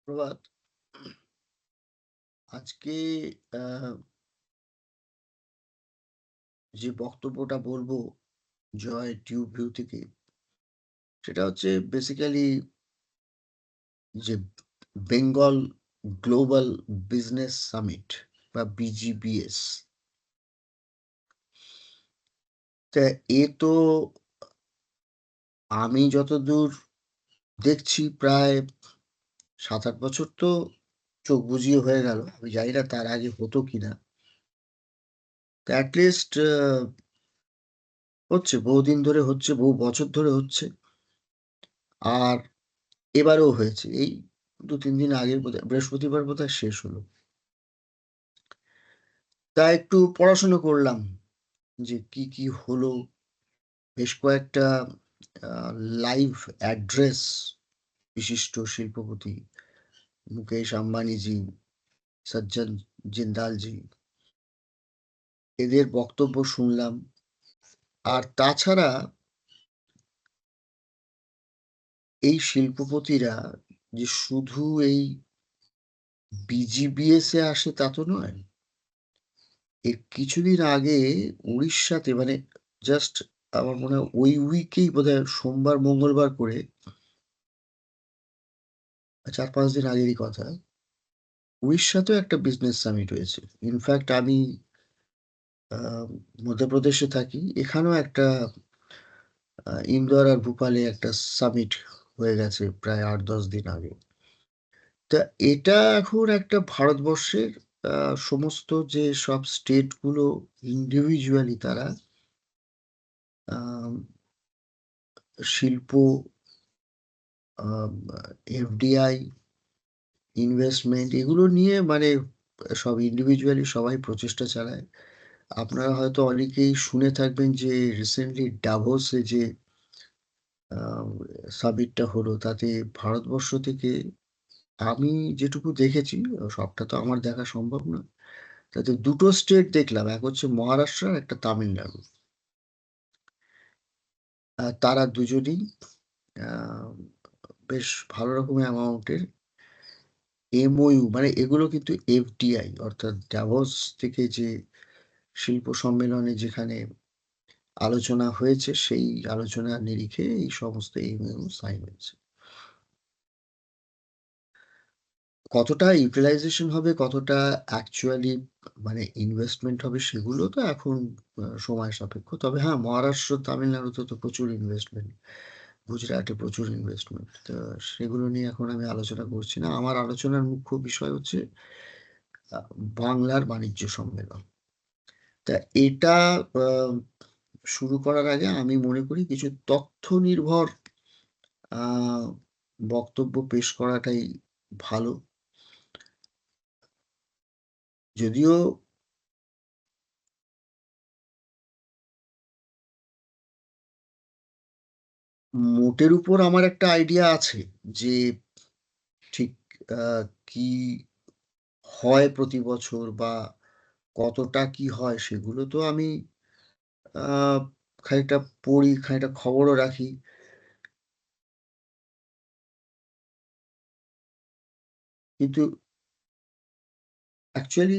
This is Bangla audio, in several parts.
প্রভাত। আজকে আহ, যে বক্তব্যটা বলবো জয় টিউব ভিউ থেকে, সেটা হচ্ছে বেসিক্যালি যে বেঙ্গল গ্লোবাল বিজনেস সামিট বা বিজিবিএস। তা তো আমি যতদূর দেখছি প্রায় 7-8 বছর তো চোখ বুজিয়ে হয়ে গেল। আমি জানি না তার আগে হতো কিনা। তা অ্যাটলিস্ট হচ্ছে, বহুদিন ধরে হচ্ছে, বহু বছর ধরে হচ্ছে। আর এবারেও হয়েছে। এই ২-৩ দিন আগে বোধহয় বৃহস্পতিবার বোধহয় শেষ হলো। তা একটু পড়াশোনা করলাম যে কি হলো। বেশ কয়েকটা আ লাইভ অ্যাড্রেস বিশিষ্ট শিল্পপতি মুকেশ আম্বানিজি, সজ্জন জিন্দালজি, এদের বক্তব্য শুনলাম। আর তাছাড়া এই শিল্পপতিরা যে শুধু এই বিজিবিএস এ আসে তা তো নয়। এর কিছুদিন আগে উড়িষ্যাতে, মানে জাস্ট আমার মনে হয় ওই উইকেই বোধহয় সোমবার, মঙ্গলবার করে ৪-৫ দিন আগেরই কথা। উড়িষ্যাতেও একটা বিজনেস সামিট হয়েছে। ইনফ্যাক্ট আমি আ মধ্যপ্রদেশে থাকি। এখানেও একটা ইন্দোর আর ভোপালে একটা সামিট হয়ে গেছে প্রায় ৮-১০ দিন আগে। তা এটা এখন একটা ভারতবর্ষের আ সমস্ত যে সব স্টেট গুলো ইন্ডিভিজুয়ালি তারা আম শিল্প, আম এফডিআই, ইনভেস্টমেন্ট এগুলো নিয়ে, মানে সব ইন্ডিভিজুয়ালি সবাই প্রচেষ্টা চালায়। আপনারা হয়তো অনেকেই শুনে থাকবেন যে রিসেন্টলি ডাভোসে যে আ সামিটটা হলো, তাতে ভারতবর্ষ থেকে আমি যেটুকু দেখেছি, সবটা তো আমার দেখা সম্ভব না। তাতে ২ টো স্টেট দেখলাম। এক হচ্ছে মহারাষ্ট্র আর একটা তামিলনাড়ু। তারা দুজনই আ বেশ ভালো রকমের অ্যামাউন্টের এমওইউ, মানে এগুলো কিন্তু এফডিআই, অর্থাৎ ডাভোস থেকে যে শিল্প সম্মেলনে যেখানে আলোচনা হয়েছে, সেই আলোচনার নিরিখে এই সমস্ত এমওইউ সাইন হয়েছে। কতটা ইউটিলাইজেশন হবে, কতটা অ্যাকচুয়ালি মানে ইনভেস্টমেন্ট হবে, সেগুলো তো এখন সময় সাপেক্ষ। তবে হ্যাঁ, মহারাষ্ট্র, তামিলনাড়ুতে তো প্রচুর ইনভেস্টমেন্ট। গুজরাটে প্রচুর ইনভেস্টমেন্ট। তো সেগুলো নিয়ে এখন আমি আলোচনা করছি না। আমার আলোচনার মুখ্য বিষয় হচ্ছে আ বাংলার বাণিজ্য সম্মেলন। তা এটা আ শুরু করার আগে আমি মনে করি কিছু তথ্য নির্ভর আ বক্তব্য পেশ করাটাই ভালো। যদিও মোটের উপর আমার একটা আইডিয়া আছে যে ঠিক আ কি হয় প্রতি বছর, বা কতটা কি হয়, সেগুলো তো আমি আ খানিকটা পড়ি, খানিকটা খবরও রাখি। কিন্তু অ্যাকচুয়ালি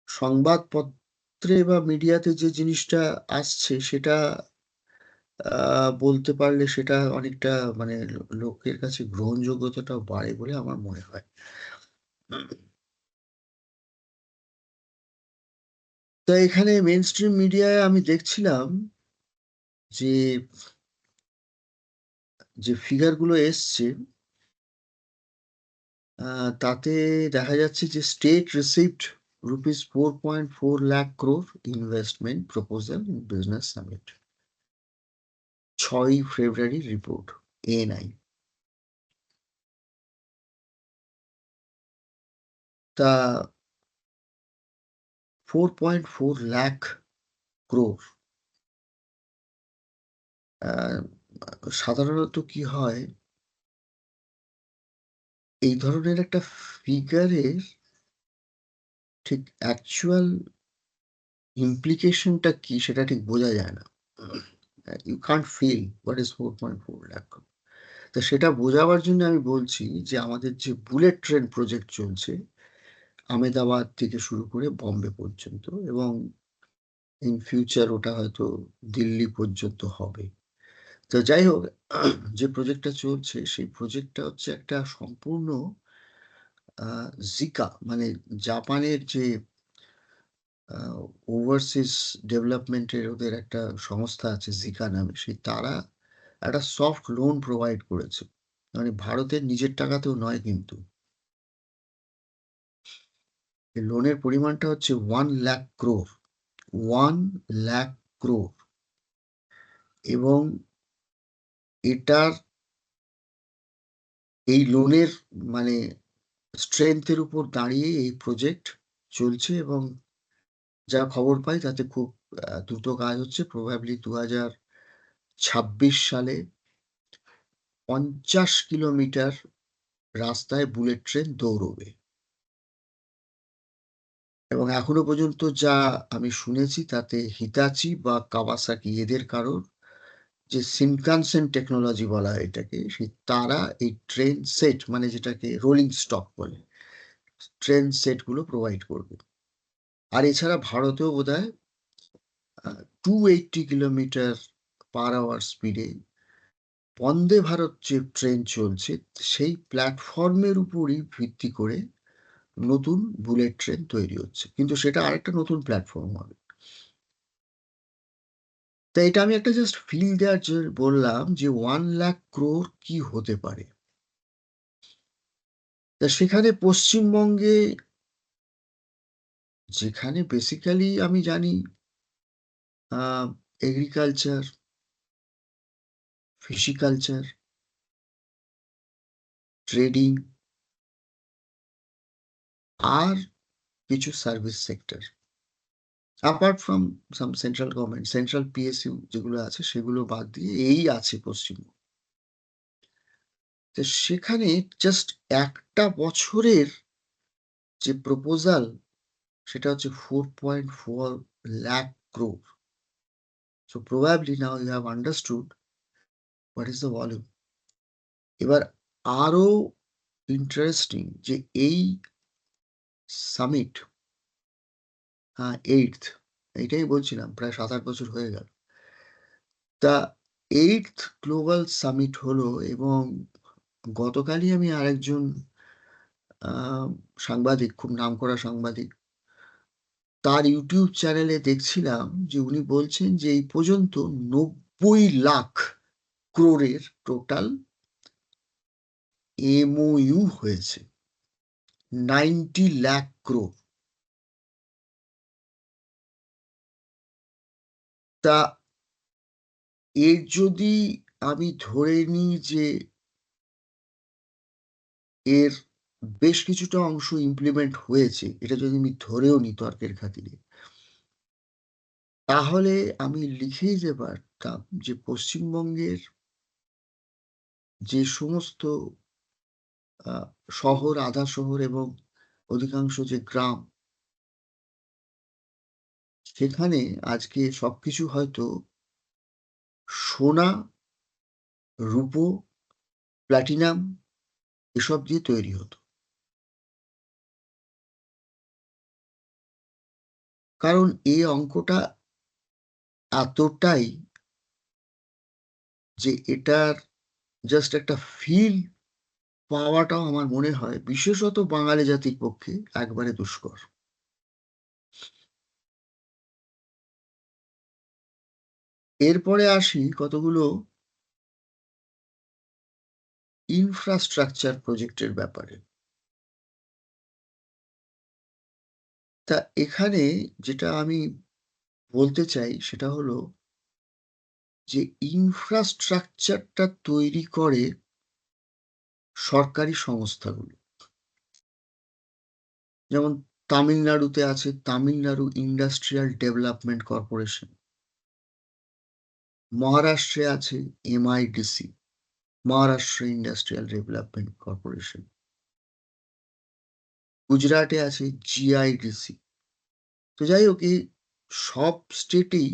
সংবাদপত্রে বা মিডিয়াতে যে জিনিসটা আসছে, সেটা আ বলতে পারলে সেটা অনেকটা, মানে লোকের কাছে গ্রহণযোগ্যতাটাও বাড়ে বলে আমার মনে হয়। তো এখানে মেইনস্ট্রিম মিডিয়ায় আমি দেখছিলাম যে, যে ফিগার গুলো এসছে, আ তাতে দেখা যাচ্ছে যে state received rupees 4.4 lakh crore investment proposal in business summit. ৬ই ফেব্রুয়ারির রিপোর্ট, এএনআই। তা 4.4 লাখ ক্রোর। আ সাধারণত কি হয়, এই ধরনের একটা ফিগারের ঠিক অ্যাকচুয়াল ইমপ্লিকেশন টা কি সেটা ঠিক বোঝা যায় না। You can't feel what is 4.4 lakh crore. তা সেটা বোঝাবার জন্য আমি বলছি যে আমাদের যে বুলেট ট্রেন প্রজেক্ট চলছে, আমেদাবাদ থেকে শুরু করে বম্বে পর্যন্ত এবং ইন ফিউচার ওটা হয়তো দিল্লি পর্যন্ত হবে। তো যাই হোক যে প্রজেক্টটা চলছে সেই প্রজেক্টটা হচ্ছে একটা সম্পূর্ণ আ জিকা মানে জাপানের যে আ ওভারসিজ ডেভেলপমেন্টের ওদের একটা সংস্থা আছে জিকা নামে। তারা একটা সফট লোন প্রোভাইড করেছে। মানে ভারতের নিজের টাকাতেও নয় কিন্তু। এই লোনের পরিমাণটা হচ্ছে 1,00,000 crore 1,00,000 crore এবং এটার এই লোনের মানে স্ট্রেংথ এর উপর দাঁড়িয়ে এই প্রজেক্ট চলছে এবং যা খবর পাই তাতে খুব দ্রুত কাজ হচ্ছে। প্রবাবলি ২০২৬ সালে ৫০ কিলোমিটার রাস্তায় বুলেট ট্রেন দৌড়বে। এবং এখনো পর্যন্ত যা আমি শুনেছি তাতে হিতাচি বা কাওয়াসাকি এদের কারোর যে শিনকানসেন টেকনোলজি বলা হয় এটাকে, তারা এই ট্রেন সেট মানে যেটাকে রোলিং স্টক বলে, ট্রেন সেট গুলো প্রোভাইড করবে। আর এছাড়া ভারতেও বোধহয় 280 কিলোমিটার পার আওয়ার স্পিডে বন্দে ভারত যে ট্রেন চলছে, সেই প্ল্যাটফর্মের উপরই ভিত্তি করে নতুন বুলেট ট্রেন তৈরি হচ্ছে। কিন্তু সেটা আরেকটা নতুন প্ল্যাটফর্ম হবে। তাই এটা আমি একটা জাস্ট ফিল দেওয়ার বললাম যে 1,00,000 crore কি হতে পারে? তা সেখানে পশ্চিমবঙ্গে যেখানে বেসিক্যালি আমি জানি আ এগ্রিকালচার, ফিশিকালচার, ট্রেডিং আর কিছু service sector. Apart from some central government, central PSU যেগুলো আছে সেগুলো বাদ দিয়ে এই আছে পশ্চিমবঙ্গ। তো সেখানে জাস্ট একটা বছরের যে প্রপোজাল সেটা হচ্ছে 4.4 lakh crore. So probably now you have understood what is the volume. এবার আরো ইন্টারেস্টিং যে এই সামিট 8th এইটাই বলছিলাম প্রায় ৭-৮ বছর হয়ে গেল। তা 8th গ্লোবাল সামিট হলো এবং গতকালই আমি আরেকজন আ সাংবাদিক, খুব নামকরা সাংবাদিক, তার YouTube চ্যানেলে দেখছিলাম যে উনি বলছেন যে এই পর্যন্ত ৯০,০০,০০০ ক্রোড়ের টোটাল MOU হয়েছে। ৯০,০০,০০০ ক্রোড়। তা এর যদি আমি ধরে নিই যে এর বেশ কিছুটা অংশ ইমপ্লিমেন্ট হয়েছে, এটা যদি আমি ধরেও নিই তর্কের খাতিরে, তাহলে আমি লিখেই দিতে পারতাম যে পশ্চিমবঙ্গের যে সমস্ত আ শহর, আধা শহর এবং অধিকাংশ যে গ্রাম, সেখানে আজকে সবকিছু হয়তো সোনা, রূপো, প্লাটিনাম এসব দিয়ে তৈরি হতো। কারণ এই অঙ্কটা এতটাই যে এটার জাস্ট একটা ফিল পাওয়াটাও আমার মনে হয় বিশেষত বাঙালি জাতির পক্ষে একবারে দুষ্কর। এরপরে আসি কতগুলো ইনফ্রাস্ট্রাকচার প্রজেক্টের ব্যাপারে। তা এখানে যেটা আমি বলতে চাই সেটা হলো যে ইনফ্রাস্ট্রাকচারটা তৈরি করে সরকারি সংস্থাগুলো। যেমন তামিলনাড়ুতে আছে তামিলনাড়ু ইন্ডাস্ট্রিয়াল ডেভেলপমেন্ট কর্পোরেশন। মহারাষ্ট্রে আছে MIDC, Maharashtra industrial development corporation. গুজরাটে আছে GIDC। তো যাই হোক এই সব স্টেটেই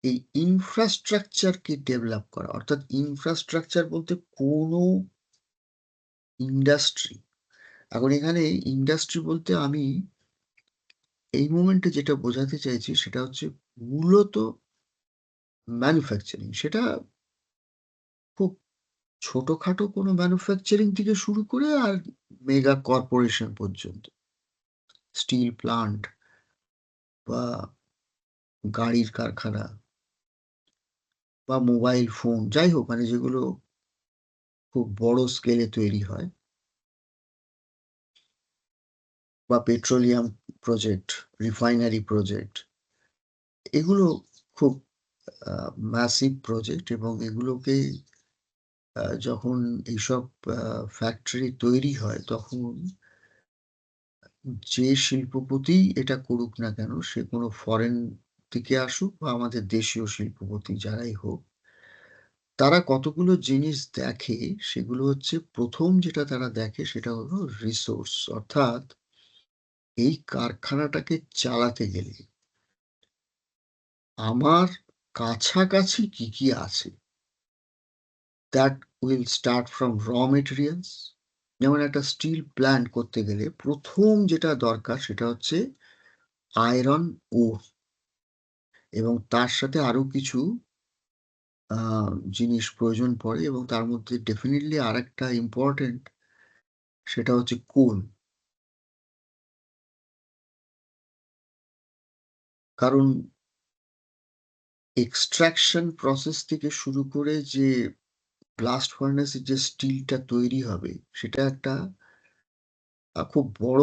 এই ইনফ্রাস্ট্রাকচারকে ডেভেলপ করা। অর্থাৎ ইনফ্রাস্ট্রাকচার বলতে কোনো ইন্ডাস্ট্রি। এখন এখানে ইন্ডাস্ট্রি বলতে আমি এই মোমেন্টে যেটা বোঝাতে চাইছি সেটা হচ্ছে মূলত ম্যানুফ্যাকচারিং। সেটা খুব ছোটখাটো কোনো ম্যানুফ্যাকচারিং থেকে শুরু করে আর মেগা কর্পোরেশন পর্যন্ত। স্টিল প্লান্ট বা গাড়ির কারখানা বা মোবাইল ফোন যাই হোক মানে যেগুলো খুব বড় স্কেলে তৈরি হয় বা পেট্রোলিয়াম প্রজেক্ট, রিফাইনারি প্রজেক্ট এগুলো খুব ম্যাসিভ প্রজেক্ট এবং এগুলোকে যখন এইসব ফ্যাক্টরি তৈরি হয় তখন যে শিল্পপতিই এটা করুক না কেন সে কোনো ফরেন থেকে আসুক বা আমাদের দেশীয় শিল্পপতি যারাই হোক, তারা কতগুলো জিনিস দেখে সেগুলো হচ্ছে ১ম যেটা তারা দেখে সেটা হলো রিসোর্স। অর্থাৎ এই কারখানাটাকে চালাতে গেলে আমার কাছাকাছি কি আছে? That will start from raw materials যেমন একটা স্টিল প্ল্যান্ট করতে গেলে ১ম যেটা দরকার সেটা হচ্ছে আয়রন ওর এবং তার সাথে আরো কিছু আ জিনিস প্রয়োজন পড়ে এবং তার মধ্যে ডেফিনিটলি আরেকটা ইম্পোর্টেন্ট সেটা হচ্ছে কোল। কারণ এক্সট্রাকশন প্রসেস থেকে শুরু করে যে ব্লাস্ট ফার্নেস এ যে স্টিলটা তৈরি হবে সেটা একটা খুব বড়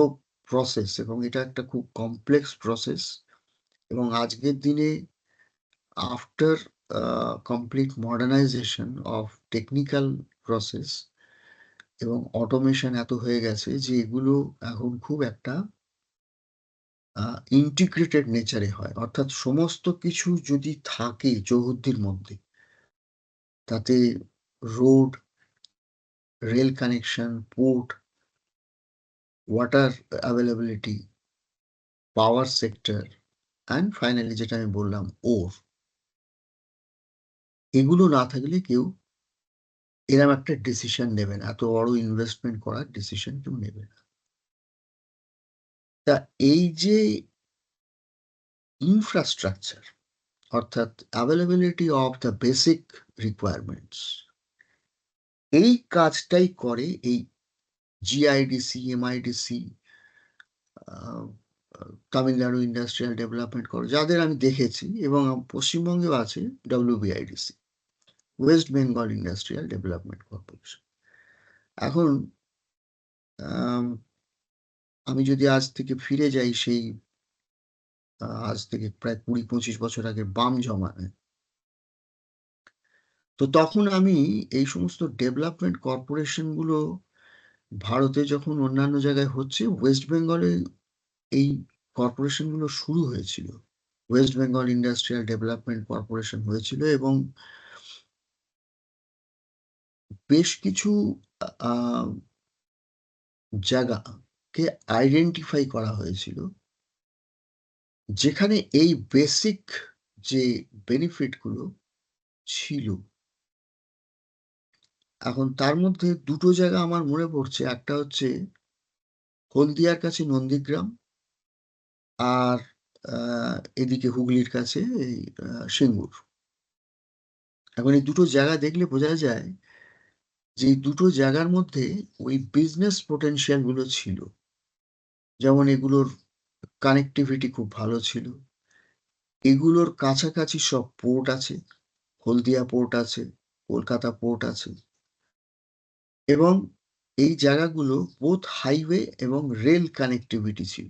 প্রসেস এবং এটা একটা খুব কমপ্লেক্স প্রসেস এবং আজকের দিনে after complete modernisation of technical process এবং অটোমেশন এত হয়ে গেছে যে এগুলো এখন খুব একটা আ ইন্টিগ্রেটেড নেচারে হয়। অর্থাৎ সমস্ত কিছু যদি থাকে চৌহদ্দির মধ্যে, তাতে road, rail connection, port, water availability, power sector and finally যেটা আমি বললাম ওর। এগুলো না থাকলে কেউ এরম একটা ডিসিশন নেবে না। এত বড় ইনভেস্টমেন্ট করার ডিসিশন কেউ নেবে না। তা এই যে ইনফ্রাস্ট্রাকচার অর্থাৎ availability of the basic requirements এই কাজটাই করে এই GIDC, MIDC, আ আ তামিলনাড়ু ইন্ডাস্ট্রিয়াল ডেভেলপমেন্ট যাদের আমি দেখেছি এবং পশ্চিমবঙ্গেও আছে WBIDC, West Bengal industrial development corporation. এখন আম আমি যদি আজ থেকে ফিরে যাই সেই আজ থেকে প্রায় ২০-২৫ বছর আগে বাম জমানায়। তো তখন আমি এই সমস্ত ডেভেলপমেন্ট কর্পোরেশন গুলো ভারতে যখন অন্যান্য জায়গায় হচ্ছে, ওয়েস্ট বেঙ্গলে এই কর্পোরেশন গুলো শুরু হয়েছিল। West Bengal industrial development corporation হয়েছিল এবং বেশ কিছু আ জায়গাকে আইডেন্টিফাই করা হয়েছিল। যেখানে এই বেসিক যে বেনিফিট গুলো ছিল। এখন তার মধ্যে ২ টো জায়গা আমার মনে পড়ছে। একটা হচ্ছে হলদিয়ার কাছে নন্দীগ্রাম আর আ এদিকে হুগলির কাছে এই সিঙ্গুর। এখন এই ২ টো জায়গা দেখলে বোঝা যায় যে এই ২ টো জায়গার মধ্যে ওই বিজনেস পোটেনশিয়াল গুলো ছিল। যেমন এগুলোর কানেক্টিভিটি খুব ভালো ছিল। এগুলোর কাছাকাছি সব পোর্ট আছে। হলদিয়া পোর্ট আছে, কলকাতা পোর্ট আছে এবং এই জায়গাগুলো বোথ হাইওয়ে এবং রেল কানেক্টিভিটি ছিল।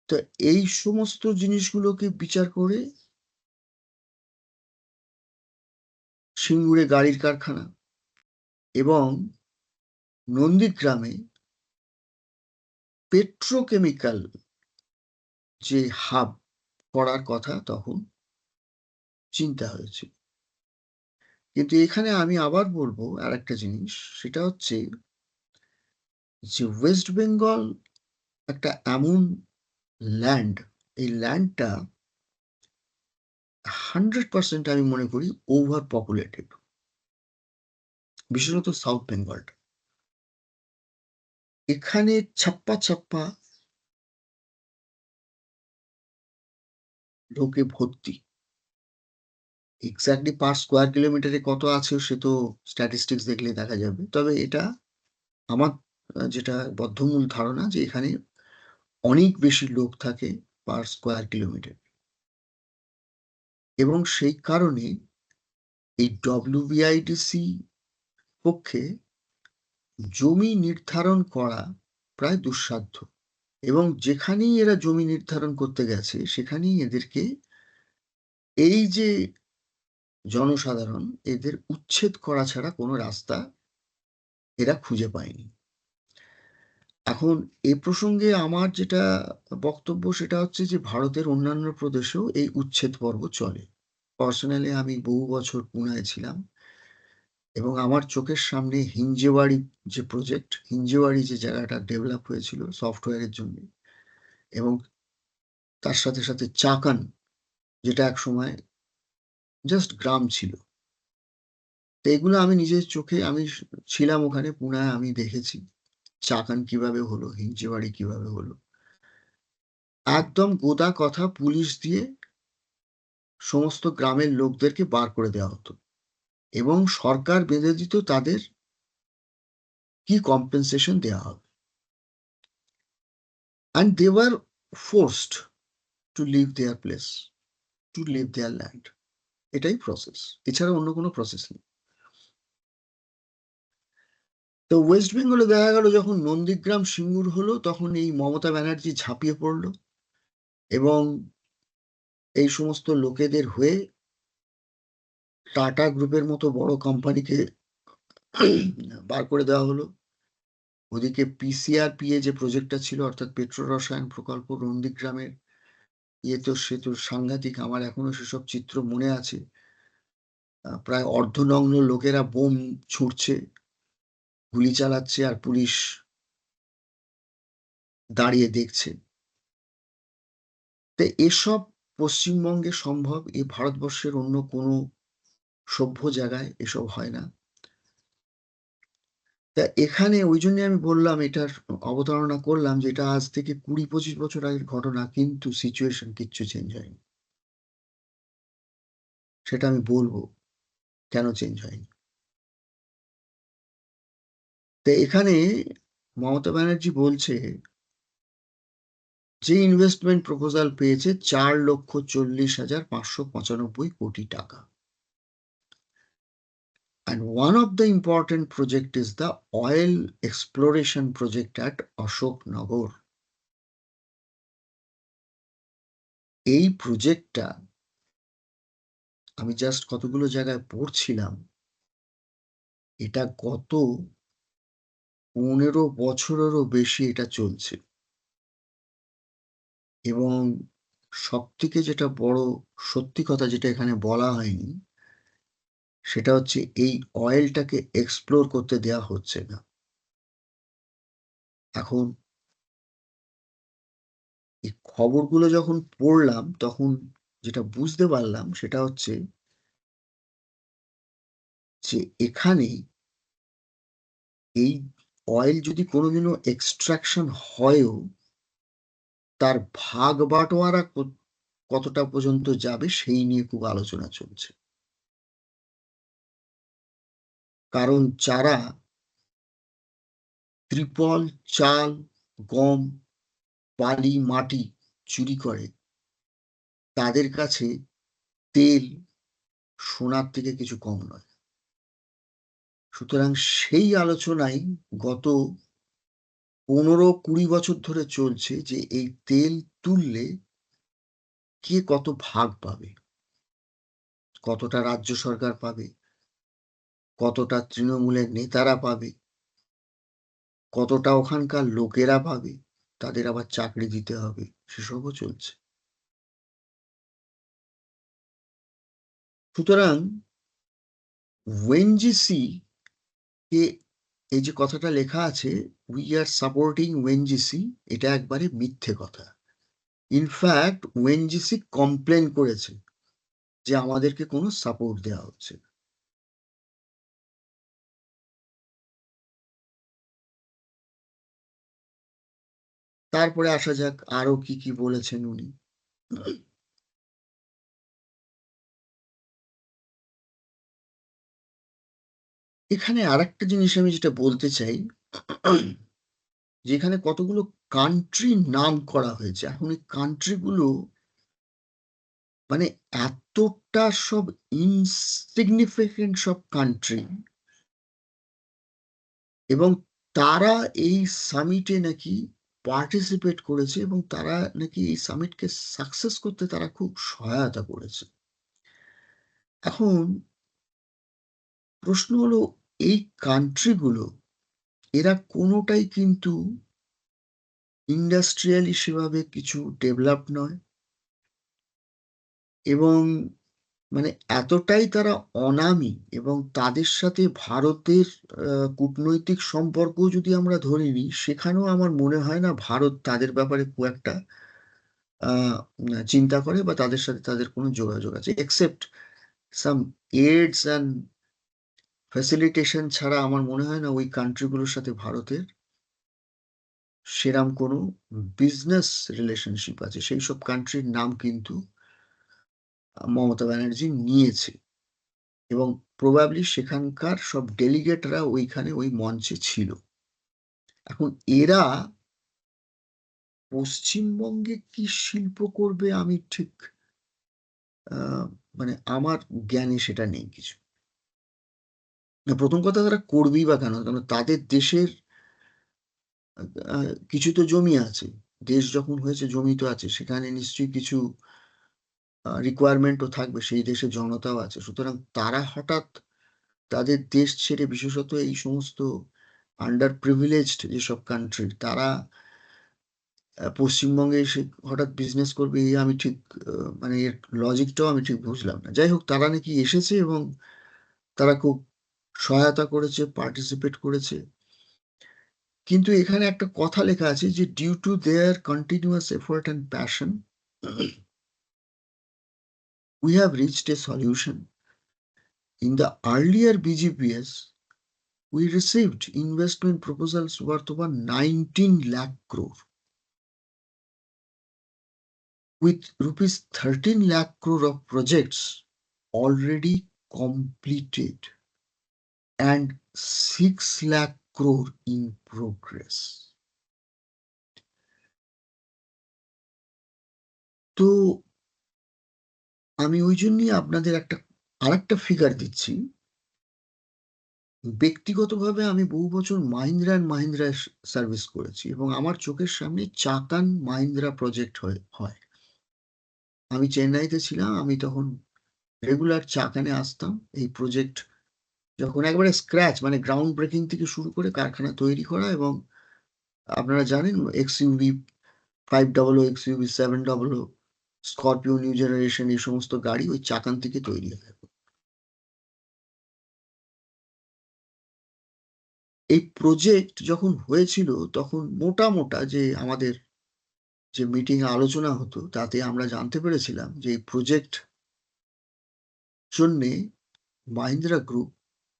তো এই সমস্ত জিনিসগুলোকে বিচার করে সিঙ্গুরে গাড়ির কারখানা এবং নন্দীগ্রামে পেট্রোকেমিক্যাল যে হাব করার কথা তখন চিন্তা হয়েছিল। কিন্তু এখানে আমি আবার বলব আরেকটা জিনিস, সেটা হচ্ছে যে ওয়েস্ট বেঙ্গল একটা এমন ল্যান্ড, এই ল্যান্ডটা 100% আমি মনে করি ওভার পপুলেটেড। বিশেষত সাউথ বেঙ্গলটা। এখানে ছাপ্পা, ছাপ্পা লোকে ভর্তি। এক্সাক্টলি পার স্কোয়ার কিলোমিটারে কত আছে সে তো স্ট্যাটিস্টিক্স দেখলে দেখা যাবে। তবে এটা আমার যেটা বদ্ধমূল ধারণা যে এখানে অনেক বেশি লোক থাকে পার স্কোয়ার কিলোমিটার। এবং সেই কারণে এই WBIDC পক্ষে জমি নির্ধারণ করা প্রায় দুঃসাধ্য। এবং যেখানেই এরা জমি নির্ধারণ করতে গেছে সেখানেই এদেরকে এই যে জনসাধারণ এদের উচ্ছেদ করা ছাড়া কোনো রাস্তা এরা খুঁজে পায়নি। এখন এ প্রসঙ্গে আমার যেটা বক্তব্য সেটা হচ্ছে যে ভারতের অন্যান্য প্রদেশেও এই উচ্ছেদ পর্ব চলে। পার্সোনালি আমি বহু বছর পুনায় ছিলাম এবং আমার চোখের সামনে হিঞ্জেওয়াড়ি যে প্রজেক্ট, হিঞ্জেওয়াড়ি যে জায়গাটা ডেভেলপ হয়েছিল সফটওয়্যারের জন্য, এবং তার সাথে, সাথে চাকান যেটা একসময় জাস্ট গ্রাম ছিল। তো এগুলো আমি নিজের চোখে আমি ছিলাম ওখানে পুনায়, আমি দেখেছি চাকান কিভাবে হলো, হিঞ্জেওয়াড়ি কিভাবে হলো। একদম গোদা কথা পুলিশ দিয়ে সমস্ত গ্রামের লোকদেরকে বার করে দেওয়া হতো এবং সরকার বেঁধে দিত তাদের কি কম্পেনসেশন দেওয়া হবে। And they were forced to leave their place, to leave their land. এটাই প্রসেস, এছাড়া অন্য কোনো প্রসেস নেই। তো ওয়েস্ট বেঙ্গলে দেখা গেল যখন নন্দীগ্রাম সিঙ্গুর হলো তখন এই মমতা ব্যানার্জি ঝাঁপিয়ে পড়ল এবং এই সমস্ত লোকেদের হয়ে টাটা গ্রুপের মতো বড় কোম্পানিকে বার করে দেওয়া হলো। ওদিকে PCRPA যে প্রজেক্টটা ছিল অর্থাৎ পেট্রো রসায়ন প্রকল্প নন্দীগ্রামের, সে তো সাংঘাতিক। আমার এখনো সেসব চিত্র মনে আছে। প্রায় অর্ধনগ্ন লোকেরা বোম ছুঁড়ছে, গুলি চালাচ্ছে আর পুলিশ দাঁড়িয়ে দেখছে। তো এসব পশ্চিমবঙ্গে সম্ভব, এই ভারতবর্ষের অন্য কোনো সভ্য জায়গায় এসব হয় না। তা এখানে ওই জন্য আমি বললাম, এটার অবতারণা করলাম যে এটা আজ থেকে 20-25 বছর আগের ঘটনা, কিন্তু সিচুয়েশন কিচ্ছু চেঞ্জ হয়নি। সেটা আমি বলবো কেন চেঞ্জ হয়নি। তো এখানে মমতা ব্যানার্জি বলছে যে ইনভেস্টমেন্ট প্রপোজাল পেয়েছে 4,40,595 কোটি টাকা। And one of the important project is the oil exploration project at Ashoknagar. এই প্রজেক্টটা আমি জাস্ট কতগুলো জায়গায় পড়ছিলাম, এটা গত 15 বছরেরও বেশি এটা চলছে। এবং সবথেকে যেটা বড় সত্যি কথা যেটা এখানে বলা হয়নি সেটা হচ্ছে এই অয়েলটাকে এক্সপ্লোর করতে দেয়া হচ্ছে না। এখন এই খবরগুলো যখন পড়লাম তখন যেটা বুঝতে পারলাম সেটা হচ্ছে যে এখানে এই অয়েল যদি কোনোদিনও এক্সট্রাকশন হয়ও তার ভাগ বাটোয়ারা কতটা পর্যন্ত যাবে সেই নিয়ে খুব আলোচনা চলছে। কারণ যারা ত্রিপল, চাল, গম, বালি, মাটি চুরি করে তাদের কাছে তেল সোনার থেকে কিছু কম নয়। সুতরাং সেই আলোচনাই গত 15-20 বছর ধরে চলছে যে এই তেল তুললে কে কত ভাগ পাবে, কতটা রাজ্য সরকার পাবে, কতটা তৃণমূলের নেতারা পাবে, কতটা ওখানকার লোকেরা পাবে, তাদের আবার চাকরি দিতে হবে, সেসবও চলছে। সুতরাং ওএনজিসি কে এই যে কথাটা লেখা আছে উই আর সাপোর্টিং ওএনজিসি, এটা একবারে মিথ্যে কথা। ইনফ্যাক্ট ওএনজিসি কমপ্লেন করেছে যে আমাদেরকে কোনো সাপোর্ট দেওয়া হচ্ছে না। তারপরে আসা যাক আরো কি বলেছেন উনি। এখানে আরেকটা জিনিস আমি যেটা বলতে চাই, যে এখানে কতগুলো কান্ট্রি নাম করা হয়েছে। এখন এই কান্ট্রি গুলো মানে এতটা সব insignificant সব কান্ট্রি, এবং তারা এই সামিটে নাকি পার্টিসিপেট করেছে এবং তারা নাকি এই সামিটকে সাকসেস করতে তারা খুব সহায়তা করেছে। এখন প্রশ্ন হলো, এই কান্ট্রি গুলো এরা কোনটাই কিন্তু ইন্ডাস্ট্রিয়ালি সেভাবে কিছু ডেভেলপড নয়, এবং মানে এতটাই তারা অনামী, এবং তাদের সাথে ভারতের কূটনৈতিক সম্পর্কও যদি আমরা ধরে নিই, সেখানেও আমার মনে হয় না ভারত তাদের ব্যাপারে খুব একটা আ চিন্তা করে বা তাদের সাথে তাদের কোনো যোগাযোগ আছে। Except some AIDS and facilitation ছাড়া আমার মনে হয় না ওই কান্ট্রি গুলোর সাথে ভারতের সেরাম কোনো বিজনেস রিলেশনশিপ আছে। সেইসব কান্ট্রির নাম কিন্তু মমতা ব্যানার্জি নিয়েছে, এবং প্রবাবলি সেখানকার সব ডেলিগেটরা ওইখানে ওই মঞ্চে ছিল। এখন এরা পশ্চিমবঙ্গে কি শিল্প করবে আমি ঠিক আ মানে আমার জ্ঞানে সেটা নেই কিছু। না, ১ম কথা তারা করবেই বা কেন? কারণ তাদের দেশের আ আ কিছু তো জমি আছে। দেশ যখন হয়েছে জমি তো আছে। সেখানে নিশ্চয়ই কিছু রিকোয়ারমেন্ট ও থাকবে। সেই দেশের জনতাও আছে। সুতরাং তারা হঠাৎ তাদের দেশ ছেড়ে, বিশেষত এই সমস্ত আন্ডার প্রিভিলেজড যেসব কান্ট্রি, তারা পশ্চিমবঙ্গে এসে হঠাৎ বিজনেস করবে, আমি ঠিক আ মানে এর লজিকটাও আমি ঠিক বুঝলাম না। যাই হোক, তারা নাকি এসেছে এবং তারা খুব সহায়তা করেছে, পার্টিসিপেট করেছে। কিন্তু এখানে একটা কথা লেখা আছে যে, "Due to their continuous effort and passion, we have reached a solution. In the earlier BGPS, we received investment proposals worth over 19 lakh crore, with rupees 13 lakh crore of projects already completed and 6 lakh crore in progress." তো আমি ওইজন্যই আপনাদের আরেকটা ফিগার দিচ্ছি। ব্যক্তিগতভাবে আমি বহু বছর মাহিন্দ্রা অ্যান্ড মাহিন্দ্রায় সার্ভিস করেছি, এবং আমার চোখের সামনে চাকান মাহিন্দ্রা প্রজেক্ট হয়। আমি চেন্নাইতে ছিলাম। আমি তখন রেগুলার চাকানে আসতাম। এই প্রজেক্ট যখন একেবারে স্ক্র্যাচ, মানে গ্রাউন্ড ব্রেকিং থেকে শুরু করে কারখানা তৈরি করা, এবং আপনারা জানেন XUV 500, XUV 700, Scorpio new generation, এই সমস্ত গাড়ি ওই চাকান থেকে তৈরি হয়। এই প্রজেক্ট যখন হয়েছিল তখন মোটা যে আমাদের যে মিটিং এ আলোচনা হতো, তাতে আমরা জানতে পেরেছিলাম যে এই প্রজেক্ট জন্যে Mahindra group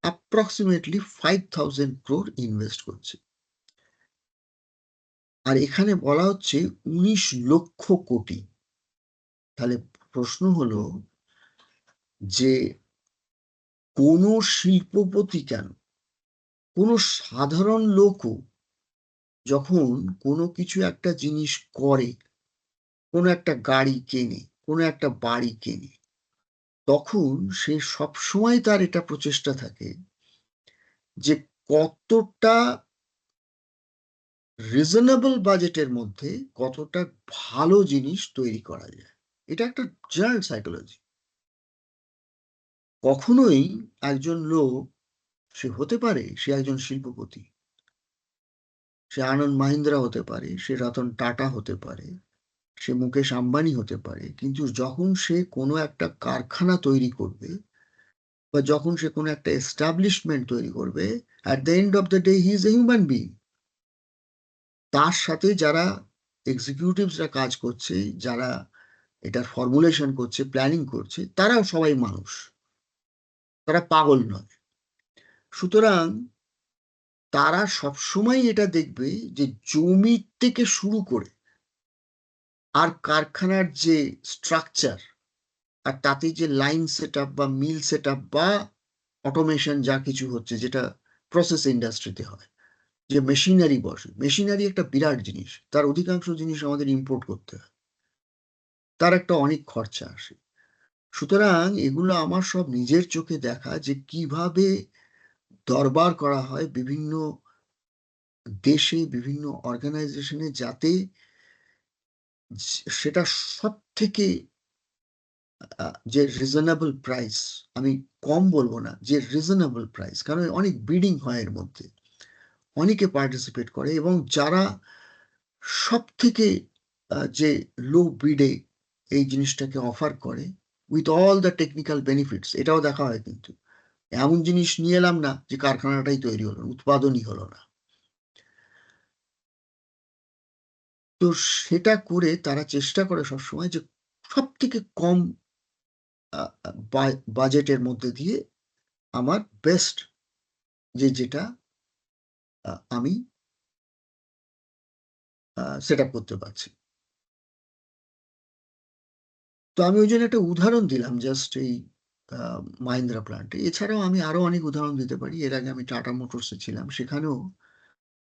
approximately 5,000 crore invest করছে। আর এখানে বলা হচ্ছে ১৯ লক্ষ কোটি। তাহলে প্রশ্ন হলো যে, কোন শিল্পপতি কেন, কোন সাধারণ লোকও যখন কোন কিছু একটা জিনিস করে, কোন একটা গাড়ি কেনে, কোন একটা বাড়ি কেনে, তখন সে সবসময় তার এটা প্রচেষ্টা থাকে যে কতটা রিজনেবল বাজেটের মধ্যে কতটা ভালো জিনিস তৈরি করা যায়। এটা একটা জেনারেল সাইকোলজি। কখনোই একজন লোক, সে হতে পারে সে একজন শিল্পপতি, সে আনন্দ মাহিন্দ্রা হতে পারে, সে রতন টাটা হতে পারে, সে মুকেশ আম্বানি হতে পারে। কিন্তু যখন সে কোনো একটা কারখানা তৈরি করবে বা যখন সে কোনো একটা এস্টাবলিশমেন্ট তৈরি করবে, at the end of the day he is a human being. তার সাথে যারা এক্সিকিউটিভসরা কাজ করছে, যারা এটার ফর্মুলেশন করছে, প্ল্যানিং করছে, তারাও সবাই মানুষ, তারা পাগল নয়। সুতরাং তারা সবসময় এটা দেখবে যে জমি থেকে শুরু করে আর কারখানার যে স্ট্রাকচার, আর তাতে যে লাইন সেট আপ বা মিল সেট আপ বা অটোমেশন যা কিছু হচ্ছে, যেটা প্রসেস ইন্ডাস্ট্রিতে হয়, যে মেশিনারি বসে, মেশিনারি একটা বিরাট জিনিস, তার অধিকাংশ জিনিস আমাদের ইম্পোর্ট করতে হয়, তার একটা অনেক খরচা আসে। সুতরাং এগুলো আমার সব নিজের চোখে দেখা, যে কিভাবে দরবার করা হয় বিভিন্ন দেশে, বিভিন্ন অর্গানাইজেশনে, যাতে সেটা সব থেকে যে রিজনেবল প্রাইস, আমি কম বলবো না, যে রিজনেবল প্রাইস, কারণ অনেক বিডিং হয় এর মধ্যে, অনেকে পার্টিসিপেট করে, এবং যারা সব থেকে যে লো বিডে এই জিনিসটাকে অফার করে with all the technical benefits, এটাও দেখা হয়। কিন্তু এমন জিনিস নিয়ে এলাম না যে কারখানাটাই তৈরি হলো, উৎপাদনই হলো না। তো সেটা করে তারা চেষ্টা করে সবসময় যে সব থেকে কম বাজেটের মধ্যে দিয়ে আমার বেস্ট যেটা আমি সেট আপ করতে পারছি। তো আমি ওই জন্য একটা উদাহরণ দিলাম জাস্ট এই মাহিন্দ্রা প্ল্যান্টে। এছাড়াও আমি আরো অনেক উদাহরণ দিতে পারি। এর আগে আমি টাটা মোটরসে ছিলাম। সেখানেও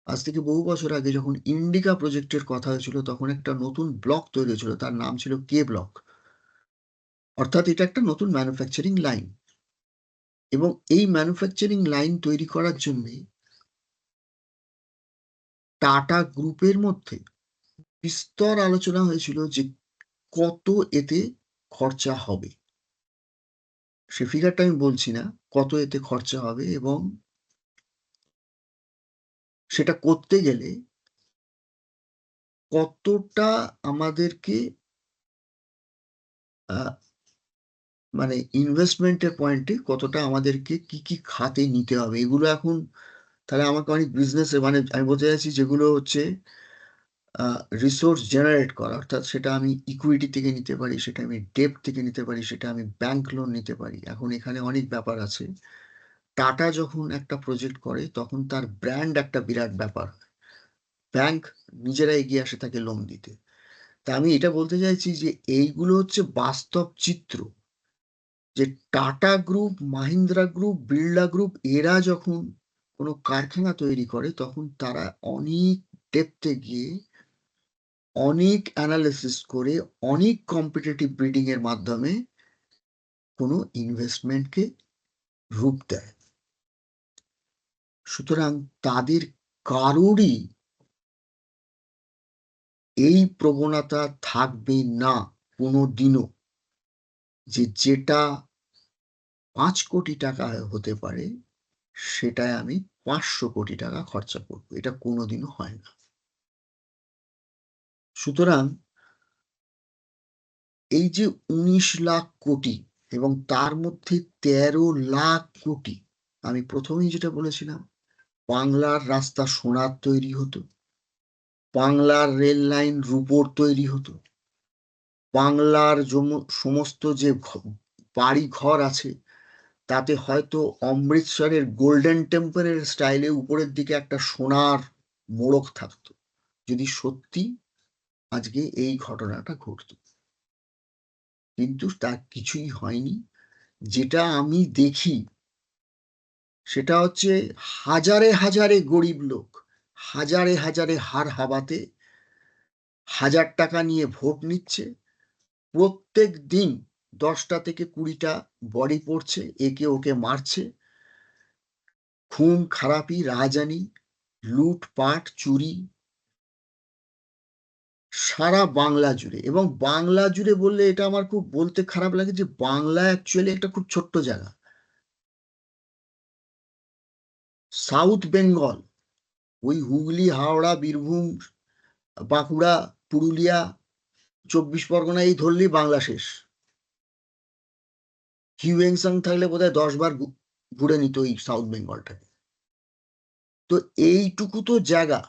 আজ থেকে বহু বছর আগে যখন ইন্ডিকা প্রজেক্টের কথা হয়েছিল, তখন একটা নতুন ব্লক তৈরি হয়েছিল। তার নাম ছিল কে ব্লক। অর্থাৎ এটা একটা নতুন ম্যানুফ্যাকচারিং লাইন। এবং এই ম্যানুফ্যাকচারিং লাইন তৈরি করার জন্যে টাটা গ্রুপের মধ্যে বিস্তর আলোচনা হয়েছিল যে কত এতে খরচা হবে। সে ফিগারটা আমি বলছি না, কত এতে খরচা হবে, এবং সেটা করতে গেলে কতটা আমাদেরকে মানে ইনভেস্টমেন্টের পয়েন্টে কতটা আমাদেরকে কি কি খাতে নিতে হবে, এগুলো এখন তাহলে আমাকে অনেক বিজনেসে, মানে আমি বলতে চাইছি যেগুলো হচ্ছে রিসোর্স জেনারেট করা, অর্থাৎ সেটা আমি ইকুইটি থেকে নিতে পারি, সেটা আমি ডেপ থেকে নিতে পারি, সেটা আমি ব্যাংক লোন নিতে পারি। এখন এখানে অনেক ব্যাপার আছে। টাটা যখন একটা প্রজেক্ট করে তখন তার ব্র্যান্ড একটা বিরাট ব্যাপার। ব্যাংক নিজেরা এগিয়ে আসে তাকে লোন দিতে। তা আমি এটা বলতে চাইছি যে এইগুলো হচ্ছে বাস্তব চিত্র, যে tata group, Mahindra group, Birla group, এরা যখন কোনো কারখানা তৈরি করে তখন তারা অনেক ডেপথে গিয়ে অনেক অ্যানালিসিস করে অনেক কম্পিটিটিভ বিডিং এর মাধ্যমে কোনো ইনভেস্টমেন্টকে রূপ দেয়। সুতরাং তাদের কারোরই এই প্রবণতা থাকবে না কোনো দিনও, যে যেটা 5 কোটি টাকা হতে পারে সেটায় আমি 500 কোটি টাকা খরচা করব, এটা কোনোদিনও হয় না। সুতরাং এই যে 19 লাখ কোটি, এবং তার মধ্যে 13 লাখ কোটি, আমি প্রথমেই যেটা বলেছিলাম, বাংলার রাস্তা সোনার তৈরি হতো, বাংলার রেল লাইন রূপোর তৈরি হতো, বাংলার সমস্ত যে বাড়ি ঘর আছে তাতে হয়তো অমৃতসরের গোল্ডেন টেম্পলের স্টাইলে উপরের দিকে একটা সোনার মোড়ক থাকতো, যদি সত্যি আজকে এই ঘটনাটা ঘটতো। কিন্তু তা কিছুই হয়নি। যেটা আমি দেখি সেটা হচ্ছে হাজারে হাজারে গরিব লোক, হাজারে হাজারে হার হাবাতে 1000 টাকা নিয়ে ভোট নিচ্ছে। প্রত্যেক দিন 10টা থেকে 20টা বডি পড়ছে, একে ওকে মারছে, খুন খারাপি, রাহাজানি, লুটপাট, চুরি সারা বাংলা জুড়ে। এবং বাংলা জুড়ে বললে এটা আমার খুব বলতে খারাপ লাগে, যে বাংলা অ্যাকচুয়ালি একটা খুব ছোট্ট জায়গা। সাউথ বেঙ্গল, ওই হুগলি, হাওড়া, বীরভূম, বাঁকুড়া, পুরুলিয়া, 24 পরগনা, এই ধরলেই বাংলা শেষ। হিউয়েনসাং থাকলে বোধহয় 10 বার ঘুরে নিত এই সাউথ বেঙ্গলটাকে। তো এইটুকু তো জায়গা,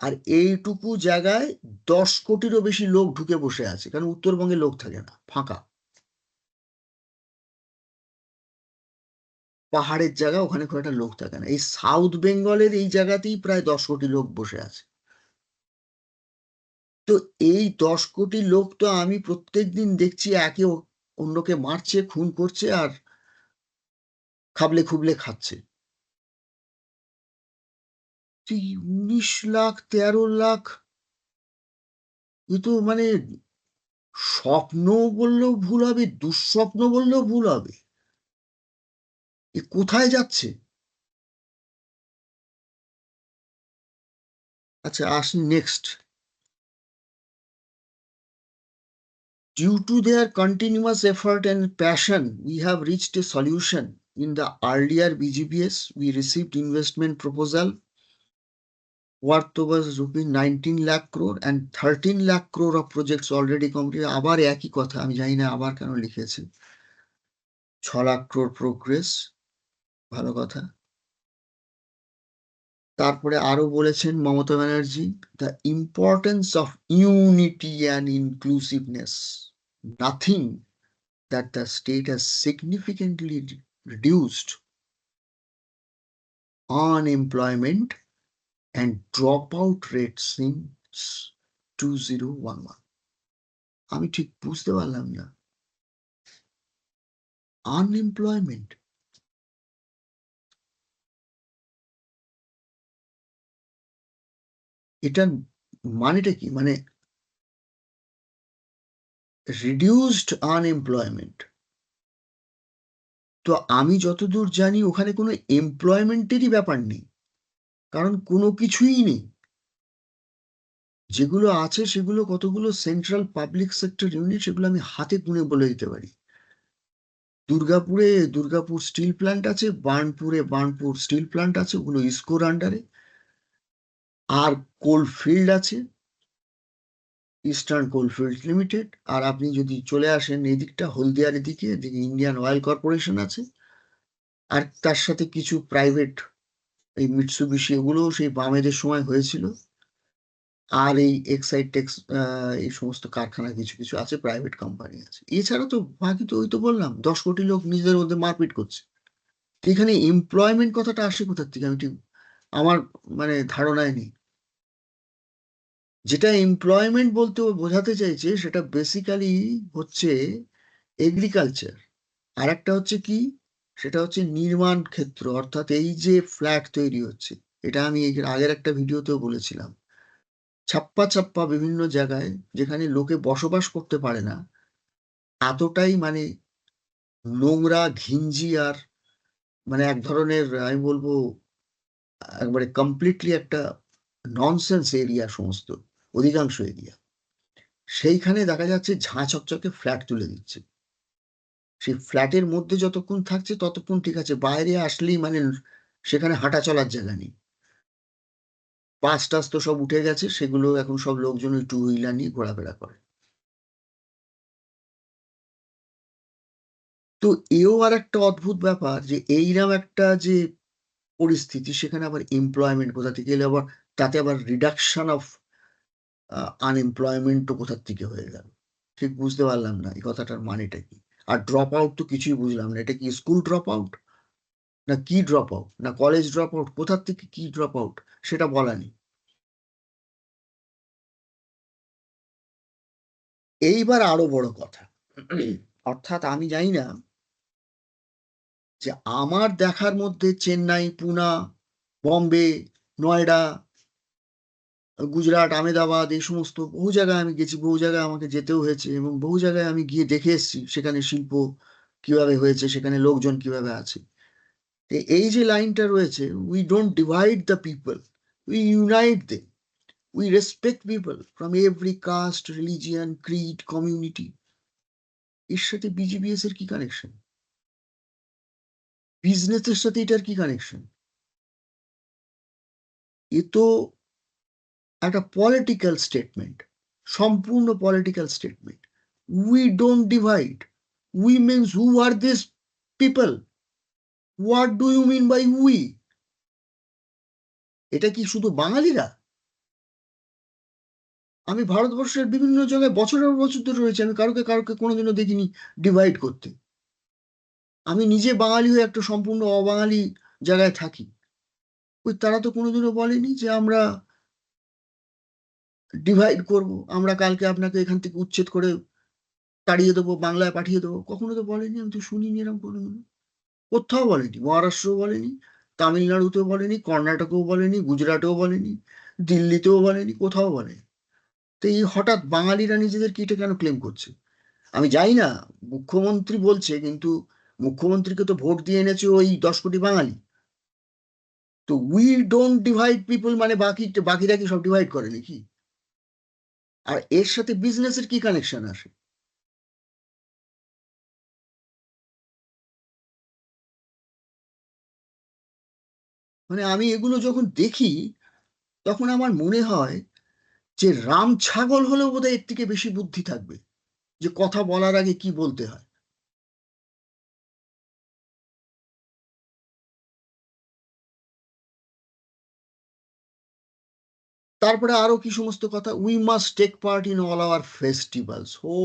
আর এইটুকু জায়গায় 10 কোটিরও বেশি লোক ঢুকে বসে আছে, কারণ উত্তরবঙ্গে লোক থাকে না, ফাঁকা পাহাড়ের জায়গা, ওখানে খুব একটা লোক থাকে না। এই সাউথ বেঙ্গলের এই জায়গাতেই প্রায় 10 কোটি লোক বসে আছে। তো এই 10 কোটি লোক তো আমি প্রত্যেকদিন দেখছি একে অন্যকে মারছে, খুন করছে আর খাবলে খুবলে খাচ্ছে। 19 লাখ 13 লাখ, এ তো মানে স্বপ্ন বললেও ভুল হবে, দুঃস্বপ্ন বললেও ভুল হবে। এ কোথায় যাচ্ছে? আচ্ছা, আসি next. Due to their continuous effort and passion, we have reached a solution. In the earlier BGBS, we received investment proposal worth over rupees 19 lakh crore and 13 lakh crore of projects already completed. আবার একই কথা, আমি জানি না আবার কেন লিখেছে। 6 লাখ crore progress, ভালো কথা। তারপরে আরো বলেছেন Mamata Banerjee, the importance of unity and inclusiveness. Nothing that the state has significantly reduced unemployment and dropout rates since 2011. আমি ঠিক বুঝতে পারলাম না। আনএমপ্লয়মেন্ট, এটার মানেটা কি? মানে রিডিউসড আনএমপ্লয়মেন্ট। তো আমি যতদূর জানি ওখানে কোনো এমপ্লয়মেন্টেরই ব্যাপার নেই, কারণ কোনো কিছুই নেই। যেগুলো আছে সেগুলো কতগুলো সেন্ট্রাল পাবলিক সেক্টর ইউনিট, সেগুলো আমি হাতে গুনে বলে দিতে পারি। দুর্গাপুরে দুর্গাপুর স্টিল প্ল্যান্ট আছে, বার্নপুরে বার্নপুর স্টিল প্ল্যান্ট আছে, ওগুলো ইসকোর আন্ডারে। আর কোল ফিল্ড আছে, ইস্টার্ন কোলফিল্ড লিমিটেড। আর আপনি যদি চলে আসেন এদিকটা হলদিয়ার এদিকে, এদিকে ইন্ডিয়ান অয়েল কর্পোরেশন আছে। আর তার সাথে কিছু প্রাইভেট, এই মিটসুবিশি, এগুলোও সেই বামেদের সময় হয়েছিল। আর এই এক্সাইড টেক্স, এই সমস্ত কারখানা কিছু কিছু আছে, প্রাইভেট কোম্পানি আছে। এছাড়া তো বাকি তো ওই তো বললাম, 10 কোটি লোক নিজেদের মধ্যে মারপিট করছে। তো এখানে এমপ্লয়মেন্ট কথাটা আসে কোথার থেকে, আমি ঠিক আমার মানে ধারণায় নেই। যেটা এমপ্লয়মেন্ট বলতে ও বোঝাতে চাইছে সেটা বেসিক্যালি হচ্ছে এগ্রিকালচার। আর একটা হচ্ছে কি, সেটা হচ্ছে নির্মাণ ক্ষেত্র, অর্থাৎ এই যে ফ্ল্যাট তৈরি হচ্ছে। এটা আমি এর আগের একটা ভিডিওতেও বলেছিলাম, ছাপ্পা ছাপ্পা বিভিন্ন জায়গায় যেখানে লোকে বসবাস করতে পারে না, এতটাই মানে নোংরা, ঘিঞ্জি আর মানে এক ধরনের আমি বলবো একবারে কমপ্লিটলি একটা ননসেন্স এরিয়া সমস্ত, অধিকাংশ এরিয়া। সেইখানে দেখা যাচ্ছে ঝাঁ চকচকে ফ্ল্যাট তুলে দিচ্ছে। সেই ফ্ল্যাটের মধ্যে যতক্ষণ থাকছে ততক্ষণ ঠিক আছে, বাইরে আসলেই মানে সেখানে হাঁটা চলার জায়গা নেই। বাস টাস তো সব উঠে গেছে, সেগুলো এখন সব লোকজন ওই টু হুইলার নিয়ে ঘোরাফেরা করে। তো এও আর একটা অদ্ভুত ব্যাপার যে এইরকম একটা যে পরিস্থিতি, সেখানে আবার এমপ্লয়মেন্ট কোথা থেকে এলে, আবার তাতে আবার রিডাকশন অফ আনএমপ্লয়মেন্টও কোথার থেকে হয়ে গেল। ঠিক বুঝতে পারলাম না এই কথাটার মানেটা কি। আর ড্রপ আউট তো কিছুই বুঝলাম না, এটা কি স্কুল ড্রপ আউট, না কি ড্রপ আউট, না কলেজ ড্রপ আউট, কোথার থেকে কি ড্রপ আউট সেটা বলা নেই। এইবার আরো বড় কথা, অর্থাৎ আমি জানি না যে আমার দেখার মধ্যে চেন্নাই, পুনা, বম্বে, নয়ডা, গুজরাট, আমেদাবাদ, এই সমস্ত বহু জায়গায় আমি গেছি, বহু জায়গায় আমাকে যেতেও হয়েছে এবং বহু জায়গায় আমি গিয়ে দেখে এসেছি সেখানে শিল্প কিভাবে হয়েছে, সেখানে লোকজন কিভাবে আছে। তো এই যে লাইনটা রয়েছে, we don't divide the people, we unite they, we respect people from every caste, religion, creed, community. এর সাথে বিজিবিএস এর কি কানেকশন? বিজনেসের সাথে এটার কি কানেকশন? এ তো একটা পলিটিক্যাল স্টেটমেন্ট, সম্পূর্ণ political statement. We don't divide, we means who are this people, what do you mean by we? এটা কি শুধু বাঙালিরা? আমি ভারতবর্ষের বিভিন্ন জায়গায় বছরের বছর ধরে রয়েছি, আমি কারোকে কারোকে কোনোদিনও দেখিনি ডিভাইড করতে। আমি নিজে বাঙালি হয়ে একটা সম্পূর্ণ অবাঙালি জায়গায় থাকি। ওই তারা তো কোনোদিনও বলেনি যে আমরা ডিভাইড করব, আমরা কালকে আপনাকে এখান থেকে উচ্ছেদ করে তাড়িয়ে দেবো, বাংলায় পাঠিয়ে দেবো, কখনো তো বলেনি, আমি তো শুনিনি এরকম কোনোদিন। কোথাও বলেনি, মহারাষ্ট্রও বলেনি, তামিলনাড়ুতেও বলেনি, কর্ণাটকেও বলেনি, গুজরাটেও বলেনি, দিল্লিতেও বলেনি, কোথাও বলেনি। তো এই হঠাৎ বাঙালিরা নিজেদেরকে এটা কেন ক্লেম করছে? আমি জানি না, মুখ্যমন্ত্রী বলছে, কিন্তু মুখ্যমন্ত্রীকে তো ভোট দিয়ে এনেছে ওই 10 কোটি বাঙালি। তো উই ডোন্ট ডিভাইড পিপল মানে বাকিরা কি সব ডিভাইড করে নাকি? আর এর সাথে বিজনেসের কি কানেকশন আসে? মানে আমি এগুলো যখন দেখি, তখন আমার মনে হয় যে রাম ছাগল হলেও বোধহয় এর থেকে বেশি বুদ্ধি থাকবে, যে কথা বলার আগে কি বলতে হয়। তারপরে আরো কি সমস্ত কথা, we must take part in all our festivals. Oh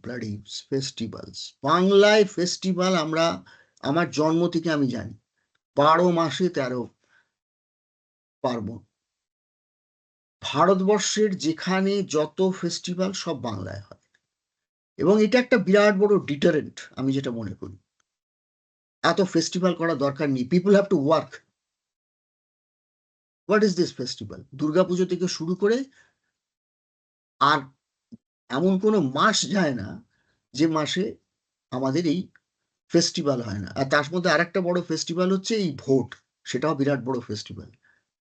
bloody festivals! বাংলায় ফেস্টিভ্যাল আমরা, আমার জন্ম থেকে আমি জানি, 12 মাসে 13 পার্বণ। ভারতবর্ষের যেখানে যত ফেস্টিভ্যাল সব বাংলায় হয়, এবং এটা একটা বিরাট বড় ডিটারেন্ট আমি যেটা মনে করি। এত ফেস্টিভ্যাল করার দরকার নেই, people have to work. What is this festival? Durga Puja থেকে শুরু করে আর এমন কোনো মাস যায় না যে মাসে আমাদের এই ফেস্টিভ্যাল হয় না। আর তার মধ্যে আরেকটা বড় ফেস্টিভ্যাল হচ্ছে এই ভোট। সেটাও বিরাট বড় ফেস্টিভ্যাল।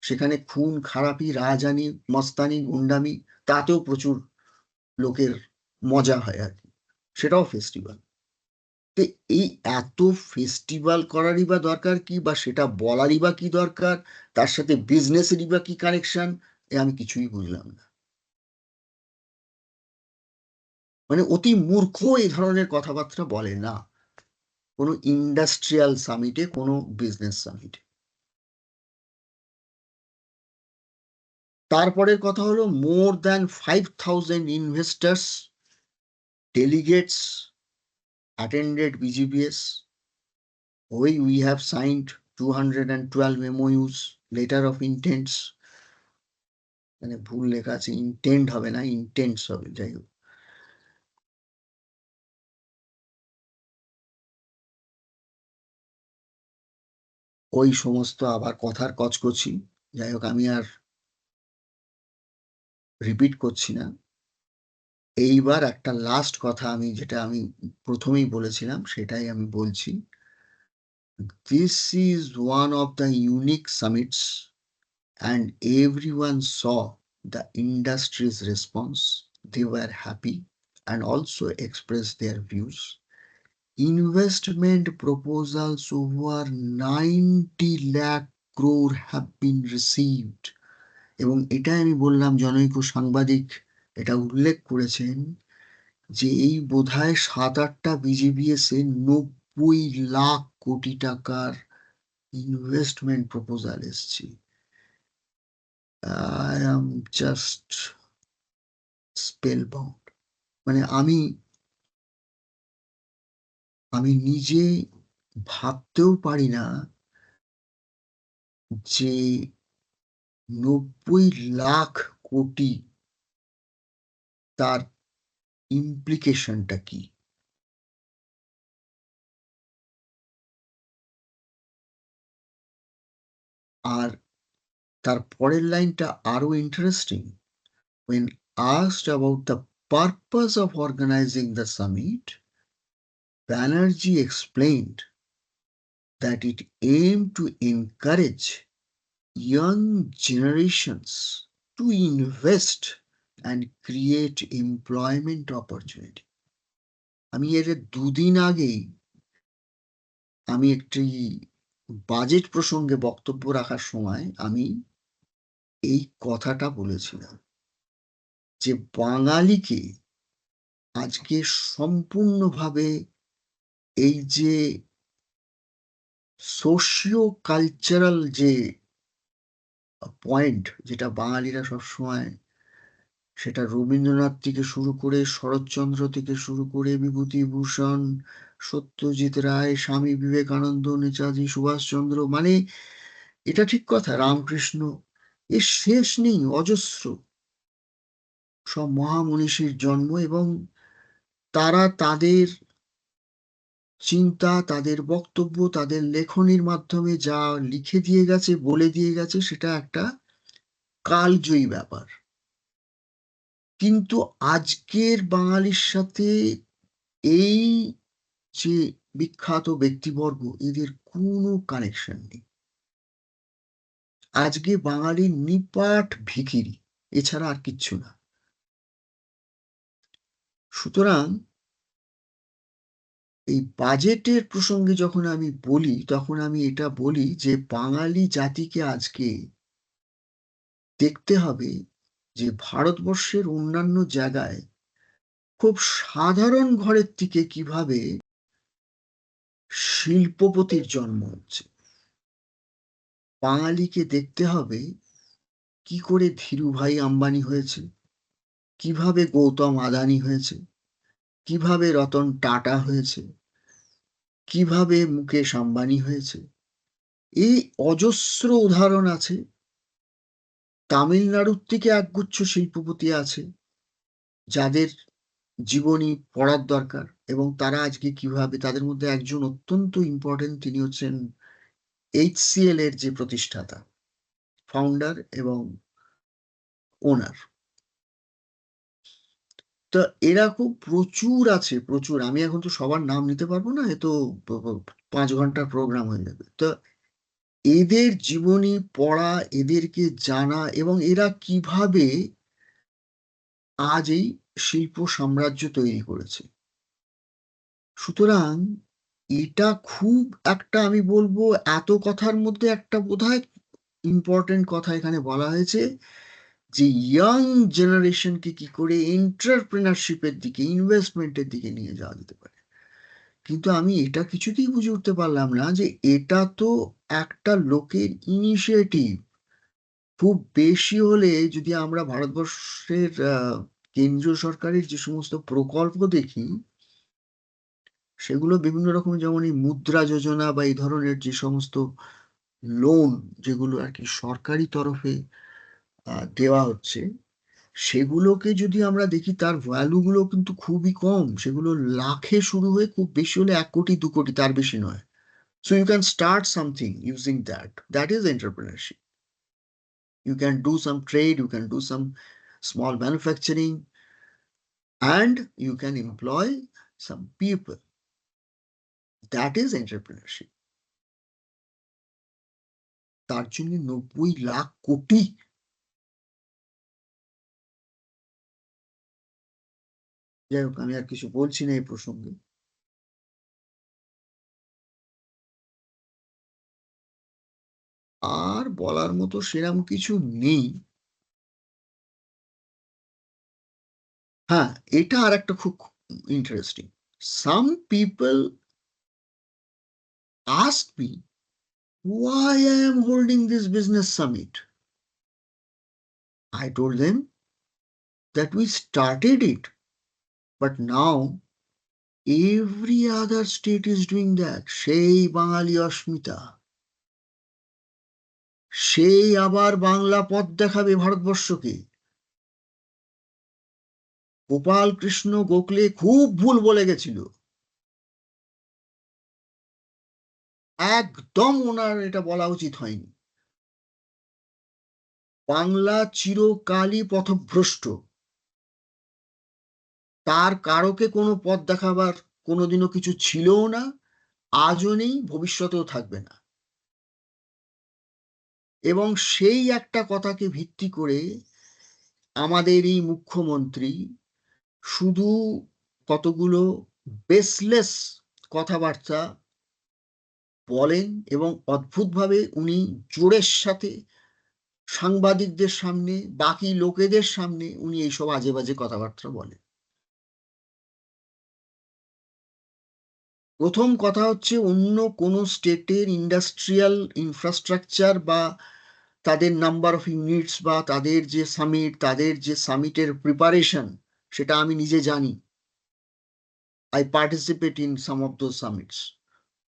সেখানে খুন খারাপি, রাহাজানি, মস্তানি, গুন্ডামি, তাতেও প্রচুর লোকের মজা হয় আর কি। সেটাও ফেস্টিভ্যাল। তো এই এত ফেস্টিভ্যাল করারই বা দরকার কি, বা সেটা বলারই বা কি দরকার, তার সাথে বিজনেসেরই বা কি কানেকশন? আমি কিছুই বুঝলাম না। মানে অতি মূর্খ এই ধরনের কথাবার্তা বলে না কোনো ইন্ডাস্ট্রিয়াল সামিটে, কোনো বিজনেস সামিটে। তারপরের কথা হলো, more than 5,000 investors delegates attended BGBS. We have signed 212 MOUs, letter of intents, মানে ভুল লেখা আছে, ইন্টেন্ট হবে না, ইন্টেন্টস হবে, যাই হোক। ওই সমস্ত আবার কথার কচকচি, যাই হোক, আমি আর রিপিট করছি না। এইবার একটা লাস্ট কথা, আমি যেটা আমি প্রথমেই বলেছিলাম সেটাই আমি বলছি। This is one of the unique summits, and everyone saw the industry's response. They were happy and also expressed their views. Investment proposals over 90 lakh crore have been received. এবং এটা আমি বললাম, জনৈক সাংবাদিক এটা উল্লেখ করেছেন যে এই বোধহয় 7-8টা বিজিবিএস এ 90 লাখ কোটি টাকার ইনভেস্টমেন্ট প্রপোজাল এসছে। I am just spell bound. মানে আমি আমি নিজে ভাবতেও পারি না যে 90 লাখ কোটি, তার ইমপ্লিকেশনটা কি। আর তার পরের লাইনটা আরো interesting. When asked about the purpose of organizing the summit, Banerjee explained that it aimed to encourage young generations to invest and create employment opportunity. আমি এর 2 দিন আগেই আমি একটি বাজেট প্রসঙ্গে বক্তব্য রাখার সময় আমি এই কথাটা বলেছিলাম যে বাঙালিকে আজকে সম্পূর্ণভাবে এই যে সোশিও কালচারাল যে পয়েন্ট, যেটা বাঙালিরা সবসময় সেটা রবীন্দ্রনাথ থেকে শুরু করে, শরৎচন্দ্র থেকে শুরু করে, বিভূতিভূষণ, সত্যজিৎ রায়, স্বামী বিবেকানন্দ, নেতাজি সুভাষচন্দ্র, মানে এটা ঠিক কথা, রামকৃষ্ণ, এর শেষ নেই, অজস্র সব মহামনীষীর জন্ম, এবং তারা তাদের চিন্তা, তাদের বক্তব্য, তাদের লেখনীর মাধ্যমে যা লিখে দিয়ে গেছে, বলে দিয়ে গেছে, সেটা একটা কালজয়ী ব্যাপার। কিন্তু আজকের বাঙালির সাথে এই যে বিখ্যাত ব্যক্তিবর্গ, এদের কোনো কানেকশন নেই। আজকে বাঙালি নিপাট ভিখিরি, এছাড়া আর কিচ্ছু না। সুতরাং এই বাজেটের প্রসঙ্গে যখন আমি বলি, তখন আমি এটা বলি যে বাঙালি জাতিকে আজকে দেখতে হবে যে ভারতবর্ষের অন্যান্য জায়গায় খুব সাধারণ ঘরের থেকে কিভাবে শিল্পপতির জন্ম হচ্ছে। বাঙালিকে দেখতে হবে কি করে ধীরুভাই আম্বানি হয়েছে, কিভাবে গৌতম আদানি হয়েছে, কিভাবে রতন টাটা হয়েছে, কিভাবে মুকেশ আম্বানি হয়েছে। এই অজস্র উদাহরণ আছে। তামিলনাড়ুর থেকে একগুচ্ছ শিল্পপতি আছে যাদের জীবনী পড়ার দরকার, এবং তারা আজকে কিভাবে, তাদের মধ্যে একজন অত্যন্ত ইম্পর্টেন্ট, তিনি হচ্ছেন HCL এর যে প্রতিষ্ঠাতা, ফাউন্ডার এবং ওনার। তো এরকম প্রচুর আছে, প্রচুর। আমি এখন তো সবার নাম নিতে পারবো না, এ তো 5 ঘন্টার প্রোগ্রাম হয়ে যাবে। তো এদের জীবনী পড়া, এদেরকে জানা, এবং এরা কিভাবে আজ এই শিল্প সাম্রাজ্য তৈরি করেছে। সুতরাং এটা খুব একটা, আমি বলবো, এত কথার মধ্যে একটা বোধহয় ইম্পর্টেন্ট কথা এখানে বলা হয়েছে, যে ইয়াং জেনারেশনকে কি করে এন্টারপ্রেনারশিপের দিকে, ইনভেস্টমেন্টের দিকে নিয়ে যাওয়া যেতে পারে। কিন্তু আমি এটা কিছুতেই বুঝে উঠতে পারলাম না যে এটা তো একটা লোকের ইনিশিয়েটিভ। খুব বেশি হলে যদি আমরা ভারতবর্ষের কেন্দ্রীয় সরকারের যে সমস্ত প্রকল্প দেখি, সেগুলো বিভিন্ন রকম, যেমন এই মুদ্রা যোজনা বা এই ধরনের যে সমস্ত লোন, যেগুলো আর কি সরকারি তরফে দেওয়া হচ্ছে, সেগুলোকে যদি আমরা দেখি, তার ভ্যালুগুলো কিন্তু খুবই কম। সেগুলো লাখে শুরু হয়ে খুব বেশি হলে 1 কোটি 2 কোটি, তার বেশি নয়। So you can start something using that. That is entrepreneurship. You can do some trade, you can do some small manufacturing, and you can employ some people. That is entrepreneurship. তার জন্য 90 লাখ কোটি। যাই হোক, আমি আর কিছু বলছি না এই প্রসঙ্গে। আর বলার মতো সেরকম কিছু নেই। হ্যাঁ, এটা আর একটা খুব interesting. Some people ask me why I am holding this business summit. I told them that we started it, but now every other state is doing that. সেই বাঙালি অস্মিতা, সেই আবার বাংলা পথ দেখাবে ভারতবর্ষকে। গোপাল কৃষ্ণ গোখলে খুব ভুল বলে গেছিল, একদম ওনার এটা বলা উচিত হয়নি। বাংলা চিরকালই পথভ্রষ্ট, তার কারোকে কোনো পথ দেখাবার কোনোদিনও কিছু ছিলও না, আজও নেই, ভবিষ্যতেও থাকবে না। এবং সেই একটা কথাকে ভিত্তি করে আমাদের এই মুখ্যমন্ত্রী শুধু কতগুলো বেসলেস কথাবার্তা বলেন, এবং অদ্ভুতভাবে উনি জোরের সাথে সাংবাদিকদের সামনে, বাকি লোকেদের সামনে উনি এইসব আজে বাজে কথাবার্তা বলেন। প্রথম কথা হচ্ছে, অন্য কোনো স্টেটের ইন্ডাস্ট্রিয়াল ইনফ্রাস্ট্রাকচার বা তাদের নাম্বার অফ ইউনিটস বা তাদের যে সামিট, তাদের যে সামিটের প্রিপারেশন, সেটা আমি নিজে জানি। I participate in some of those summits,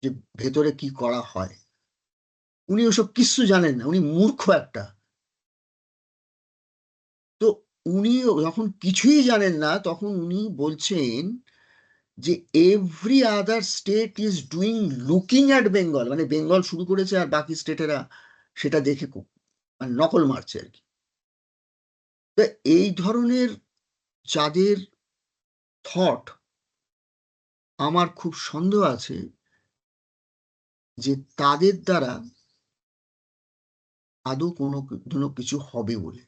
যে ভেতরে কি করা হয়। উনি ওসব কিচ্ছু জানেন না, উনি মূর্খ একটা। তো উনি যখন কিছুই জানেন না, তখন উনি বলছেন যে every other state is doing looking at Bengal, মানে বেঙ্গল শুরু করেছে আর বাকি স্টেটেরা সেটা দেখে মানে নকল মারছে আর কি। তো এই ধরনের যাদের থট, আমার খুব সন্দেহ আছে যে তাদের দ্বারা আদৌ কোনো কিছু হবে বলে।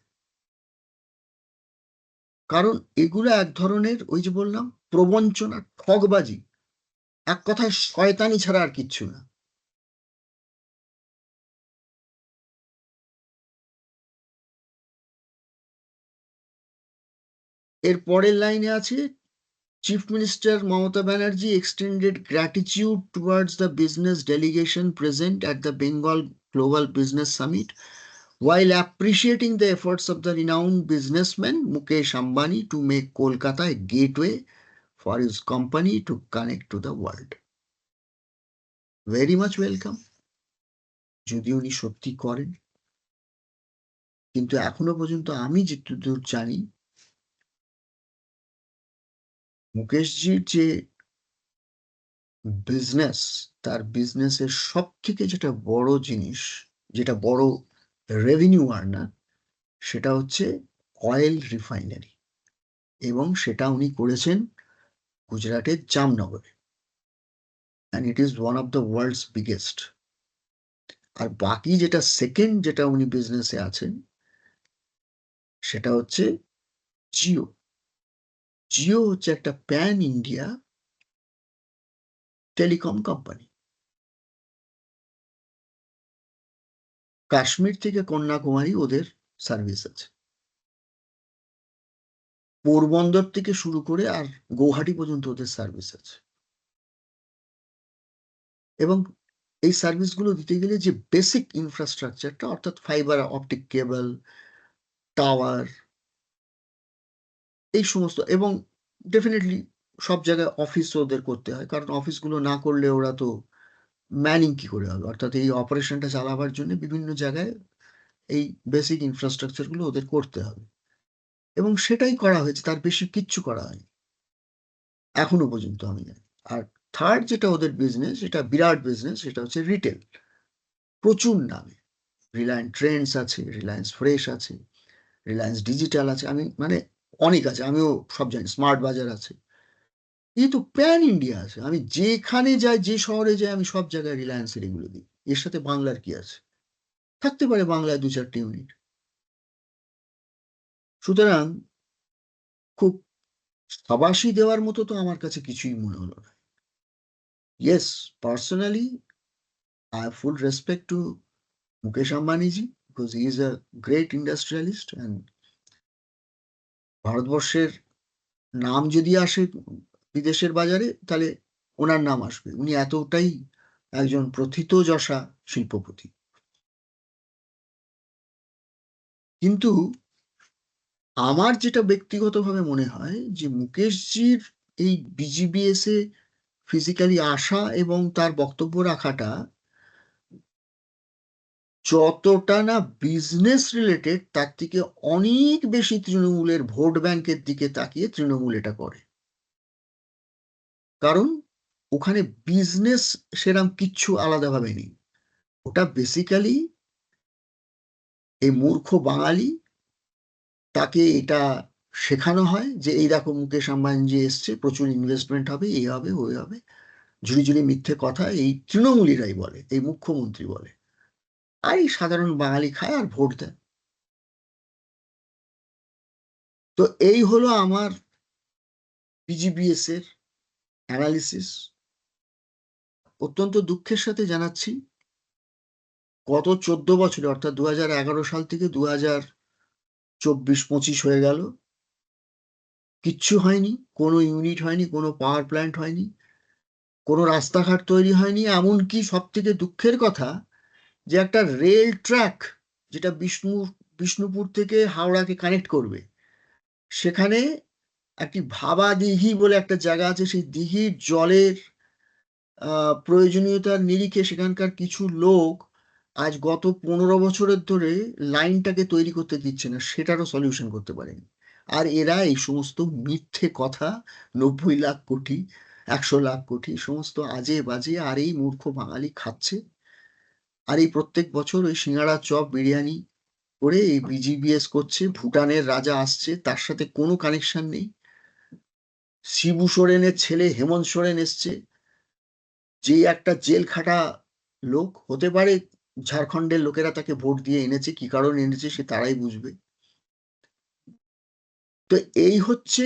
কারণ এগুলো এক ধরনের, ওই যে বললাম, প্রবঞ্চনা, ঠগবাজি, এক কথায় শয়তানি ছাড়া আর কিচ্ছু না। এর পরের লাইনে আছে, chief minister Mamata Banerjee extended gratitude towards the business delegation present at the Bengal Global Business Summit while appreciating the efforts of the renowned businessman Mukesh Ambani to make Kolkata a gateway for his company to connect to the world. Very much welcome, যদি উনি সত্যি করেন। কিন্তু এখনো পর্যন্ত আমি যেটুদূর জানি, মুকেশজির যে বিজনেস, তার বিজনেসের সব থেকে যেটা বড় জিনিস, যেটা বড় রেভিনিউ আর্নার, সেটা হচ্ছে অয়েল রিফাইনারি। এবং সেটা উনি করেছেন গুজরাটের জামনগরে, and it is one of the world's biggest. আর বাকি যেটা সেকেন্ড, যেটা উনি বিজনেসে আছেন, সেটা হচ্ছে জিও। জিও হচ্ছে একটা pan India telecom company. Kashmir থেকে কন্যাকুমারী ওদের সার্ভিস আছে, পোরবন্দর থেকে শুরু করে আর গৌহাটি পর্যন্ত ওদের সার্ভিস আছে। এবং এই সার্ভিসগুলো দিতে গেলে যে বেসিক ইনফ্রাস্ট্রাকচারটা, অর্থাৎ ফাইবার অপটিক কেবল, টাওয়ার, এই সমস্ত, এবং ডেফিনেটলি সব জায়গায় অফিস ওদের করতে হয়, কারণ অফিসগুলো না করলে ওরা তো ম্যানিং কি করে হবে, অর্থাৎ এই অপারেশনটা চালাবার জন্য বিভিন্ন জায়গায় এই বেসিক ইনফ্রাস্ট্রাকচারগুলো ওদের করতে হবে। এবং সেটাই করা হয়েছে, তার বেশি কিচ্ছু করা হয়নি এখনো পর্যন্ত আমি জানি। আর থার্ড যেটা ওদের বিজনেস, এটা বিরাট বিজনেস, সেটা হচ্ছে রিটেল। প্রচুর নামে রিলায়েন্স ট্রেন্ডস আছে, রিলায়েন্স ফ্রেশ আছে, রিলায়েন্স ডিজিটাল আছে, আমি মানে অনেক আছে, আমিও সব জানি, স্মার্ট বাজার আছে। এই তো প্যান ইন্ডিয়া আছে, আমি যেখানে যাই, যে শহরে যাই, আমি সব জায়গায় রিলায়েন্সের এগুলো দিই। এর সাথে বাংলার কি আছে? থাকতে পারে বাংলায় 2-4টি ইউনিট। সুতরাং খুব সাবাসী দেওয়ার মতো তো আমার কাছে কিছুই মনে হলো না। Yes, personally I have full respect to Mukesh Ambaniji, because he is a great industrialist, and ভারতবর্ষের নাম যদি আসে বিদেশের বাজারে, তাহলে ওনার নাম আসবে। উনি এতটাই একজন প্রথিতযশা শিল্পপতি। কিন্তু আমার যেটা ব্যক্তিগতভাবে মনে হয়, যে মুকেশজির এই বিজিবিএস এ ফিজিক্যালি আসা এবং তার বক্তব্য রাখাটা যতটা না বিজনেস রিলেটেড, তার থেকে অনেক বেশি তৃণমূলের ভোট ব্যাংকের দিকে তাকিয়ে তৃণমূল এটা করে। কারণ ওখানে বিজনেস সেরকম কিচ্ছু আলাদাভাবে নেই। ওটা বেসিক্যালি এই মূর্খ বাঙালি, তাকে এটা শেখানো হয় যে এই দেখো মুকেশ আম্বানি যে এসছে, প্রচুর ইনভেস্টমেন্ট হবে, এই হবে, ওই হবে, ঝুড়ি ঝুড়ি মিথ্যে কথা এই তৃণমূলীরাই বলে, এই মুখ্যমন্ত্রী বলে। আর এই সাধারণ বাঙালি খায় আর ভোট দেয়। তো এই হলো আমার বিজিবিএস এর অ্যানালিসিস। অত্যন্ত দুঃখের সাথে জানাচ্ছি, গত 14 বছরে, অর্থাৎ 2011 সাল থেকে 2024-25 হয়ে গেল, কিচ্ছু হয়নি। কোনো ইউনিট হয়নি, কোনো পাওয়ার প্ল্যান্ট হয়নি, কোনো রাস্তাঘাট তৈরি হয়নি। এমনকি সব থেকে দুঃখের কথা, যে একটা রেল ট্র্যাক, যেটা বিষ্ণুপুর থেকে হাওড়াকে কানেক্ট করবে। সেখানে একটি ভাবা দিঘি বলে একটা জায়গা আছে। সেই দিঘির জলের প্রয়োজনীয়তার নিরিখে সেখানকার কিছু লোক আজ গত 15 বছরের ধরে লাইনটাকে তৈরি করতে দিচ্ছে না, সেটারও সলিউশন করতে পারেনি। আর এরা এই সমস্ত মিথ্যে কথা, 90 লাখ কোটি, 100 লাখ কোটি, সমস্ত আজে বাজে, আর এই মূর্খ বাঙালি খাচ্ছে। আর এই প্রত্যেক বছর ওই সিঙ্গাড়া, চপ, বিরিয়ানি করে এই বিজিবিএস করছে। ভুটানের রাজা আসছে, তার সাথে কোনো কানেকশন নেই। শিবু সোরেনের ছেলে হেমন্ত সোরেন এসছে, যে একটা জেল খাটা লোক। হতে পারে ঝাড়খণ্ডের লোকেরা তাকে ভোট দিয়ে এনেছে, কি কারণে এনেছে সে তারাই বুঝবে। তো এই হচ্ছে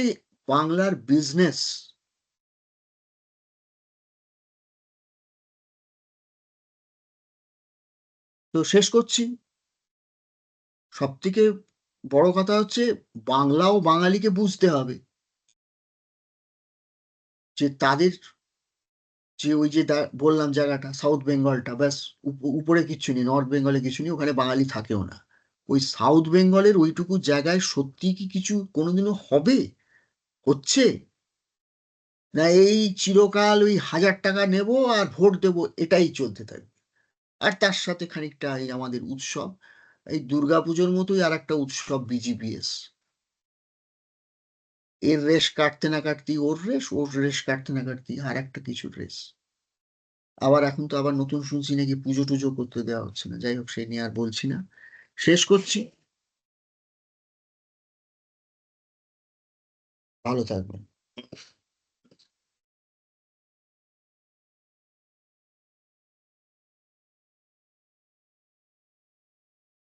বাংলার বিজনেস। তো শেষ করছি, সব থেকে বড় কথা হচ্ছে বাংলা ও বাঙালিকে বুঝতে হবে যে তাদের যে ওই যে বললাম জায়গাটা সাউথ বেঙ্গলটা, ব্যাস উপরে কিচ্ছু নেই, নর্থ বেঙ্গলে কিছু নেই, ওখানে বাঙালি থাকেও না। ওই সাউথ বেঙ্গলের ওইটুকু জায়গায় সত্যি কি কিছু কোনোদিনও হবে, হচ্ছে? না এই চিরকাল ওই 1000 টাকা নেব আর ভোট দেব, এটাই চলতে থাকবে। আর তার সাথে খানিকটা এই আমাদের উৎসব, এই দুর্গাপুজোর মতোই আর একটা উৎসব বিজিবিএস। এর রেশ কাটতে না কাটতেই ওর রেশ, ওর রেশ কাটতে না কাটতেই আর একটা কিছুর রেশ। আবার এখন তো আবার নতুন শুনছি নাকি পুজো টুজো করতে দেওয়া হচ্ছে না। যাই হোক, সেই নিয়ে আর বলছি না, শেষ করছি। ভালো থাকবেন।